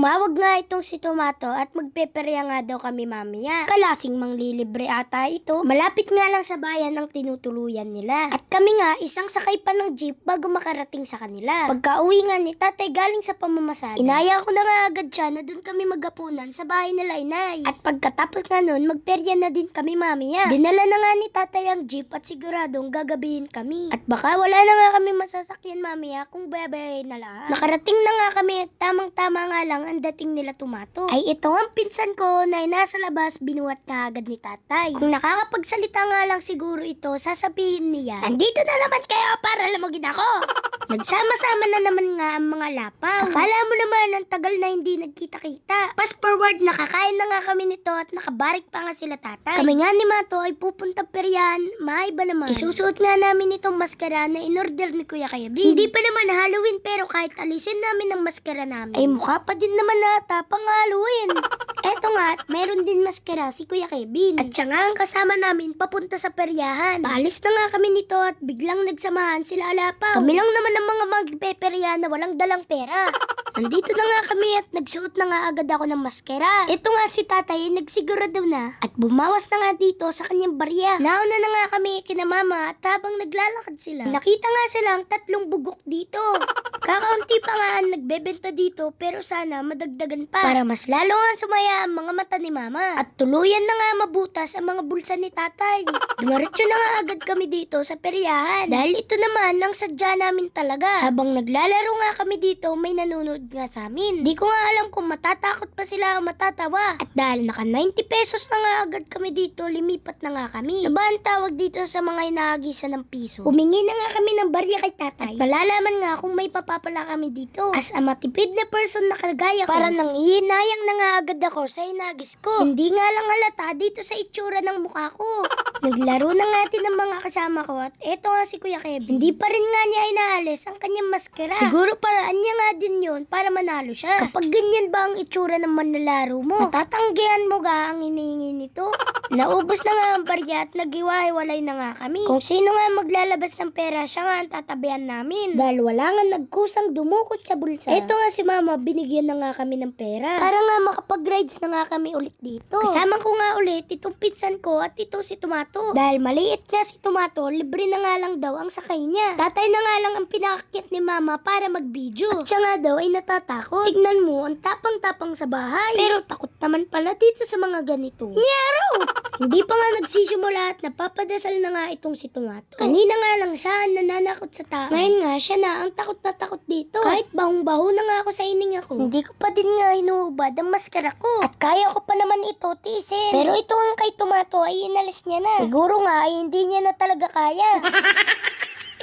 Tumawag nga itong si Tomato at magpeperya nga daw kami mamaya. Kalasing manglilibre ata ito. Malapit nga lang sa bayan ang tinutuluyan nila. At kami nga isang sakay pa ng jeep bago makarating sa kanila. Pagka uwi nga ni tatay galing sa pamamasada, inaya ko na nga agad siya na doon kami magapunan sa bahay nila inay. At pagkatapos nga nun, magperya na din kami mamaya. Dinala na nga ni tatay ang jeep at siguradong gagabihin kami. At baka wala na nga kami masasakyan mamaya kung bayabayin na lahat. Nakarating na nga kami at tamang-tama nga lang ang dating nila Tomato. Ay ito ang pinsan ko na nasa labas binuhat na agad ni tatay. Kung nakakapagsalita nga lang siguro ito, sasabihin niya, "Andito na naman kayo para lamugin ako." Nagsama-sama na naman nga ang mga lapaw. Akala mo naman ang tagal na hindi nagkita-kita. Fast forward, nakakain na nga kami nito at nakabarik pa nga sila tatay. Kami nga ni Mato ay pupunta peryan, maiba naman. Isusuot nga namin itong maskara na in-order ni Kuya Kevin. Hindi pa naman Halloween pero kahit alisin namin ang maskara namin, ay mukha pa din naman nata pang Halloween. Eto nga, meron din maskara si Kuya Kevin. At siya nga ang kasama namin papunta sa peryahan. Paalis na nga kami nito at biglang nagsamahan sila lapaw. Kami lang naman ang mga magpeperya na walang dalang pera. Nandito na nga kami at nagsuot na nga agad ako ng maskara. Ito nga si tatay nagsigurado na at bumawas na nga dito sa kanyang barya. Nauna na nga kami kina mama at habang naglalakad sila, nakita nga silang 3 bugok dito. Kakaunti pa nga ang nagbebenta dito pero sana madagdagan pa para mas lalo nga sumaya ang mga mata ni mama. At tuluyan na nga mabutas ang mga bulsa ni tatay. Dumaretso na nga agad kami dito sa peryahan dahil ito naman ang sadya namin talaga. Habang naglalaro nga kami dito, may nanonood nga sa amin. Di ko nga alam kung matatakot pa sila o matatawa. At dahil naka 90 pesos na nga agad kami dito, limipat na nga kami. Diba ang tawag dito sa mga inaagisa ng piso? Humingi na nga kami ng barya kay tatay at palalaman nga kung may papapala kami dito. As a matipid na person na kagaya ko, para nang ihinayang na nga agad ako sa inagis ko. Hindi nga lang halata dito sa itsura ng mukha ko. Naglaro na nga din ng mga kasama ko at eto nga si Kuya Kevin. Hindi pa rin nga niya inaalis ang kanyang maskara. Siguro paraan niya nga din yun para manalo siya. Kapag ganyan ba ang itsura ng manlalaro mo, matatanggihan mo ga ang hinihingi nito? Naubos na nga ang barya at naghiwa-hiwalay na nga kami. Kung sino nga maglalabas ng pera, siya nga ang tatabihan namin. Dahil wala nga nagkusang dumukot sa bulsa. Eto nga si mama, binigyan na nga kami ng pera. Para nga makapag-rides na nga kami ulit dito. Kasama ko nga ulit itong pinsan ko at ito si Tomato. Dahil maliit nga si Tomato, libre na nga lang daw ang sakay niya. Tatay na nga lang ang pinakakit ni mama para mag-video. At siya nga daw ay natatakot. Tignan mo, ang tapang-tapang sa bahay. Pero takot naman pala dito sa mga ganito. Nyaro! Hindi pa nga nagsisimula at napapadasal na nga itong si Tomato. Kanina nga lang siya nananakot sa tao. Ngayon nga siya na ang takot na takot dito. Kahit bahong-baho na nga ako sa ining ako, hindi ko pa din nga hinuhubad ang maskara ko. At kaya ko pa naman ito tiisin. Pero ito ang kay Tomato ay inalis niya na. Siguro nga ay hindi niya na talaga kaya.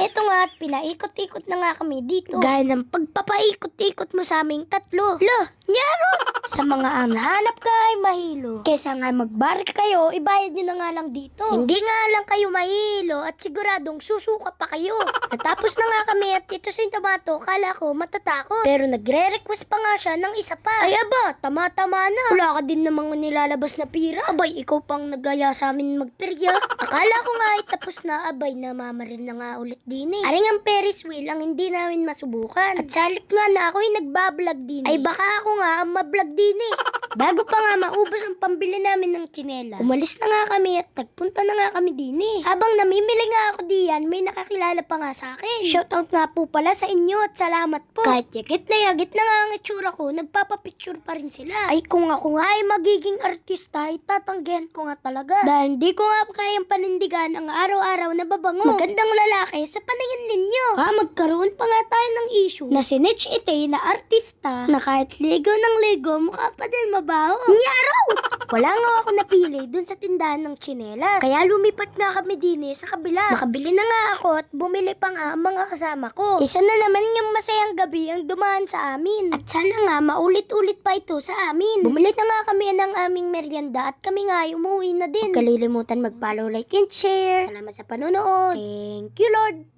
Eto nga at pinaikot-ikot na nga kami dito. Gaya ng pagpapaikot-ikot mo sa aming tatlo. Lo, nyaro! Sa mga hanap ka ay mahilo. Kesa nga magbarik kayo, ibayad nyo na nga lang dito. Hindi nga lang kayo mahilo at siguradong susuka pa kayo. Natapos na nga kami at ito si Tomato, kala ko matatakot. Pero nagre-request pa nga siya ng isa pa. Ay aba, tama-tama na. Wala ka din namang nilalabas na pira. Abay, ikaw pang nagaya sa amin magperya. Akala ko nga ay tapos na, abay, namamarin na nga ulit din eh. Aring ang Ferris wheel ang hindi namin masubukan. At sa halip nga na ako'y nagbablog din ay baka ako nga ang mablog din eh. Bago pa nga maubos ang pambili namin ng tsinelas, umalis na nga kami at nagpunta na nga kami din eh. Habang namimili nga ako diyan, may nakakilala pa nga sa akin. Shoutout nga po pala sa inyo at salamat po. Kahit yagit na nga ang itsura ko, nagpapapicture pa rin sila. Ay kung ako nga ay magiging artista, ay tatanggihan ko nga talaga. Dahil hindi ko nga kayang panindigan ang araw-araw na babango. Magandang lalaki sa paningin ninyo. Magkaroon pa nga tayo ng issue na si Nitch Ite na artista na kahit ligo ng ligo, mukha pa din mabaho. Nyaro! Wala nga ako napili dun sa tindahan ng tsinelas. Kaya lumipat nga kami din sa kabila. Nakabili na nga ako at bumili pa nga ang mga kasama ko. Isa na naman yung masayang gabi ang dumaan sa amin. At sana nga maulit-ulit pa ito sa amin. Bumili na nga kami ng aming merienda at kami nga ay umuwi na din. Huwag kalilimutan mag-follow, like, and share. Salamat sa panonood. Thank you, Lord.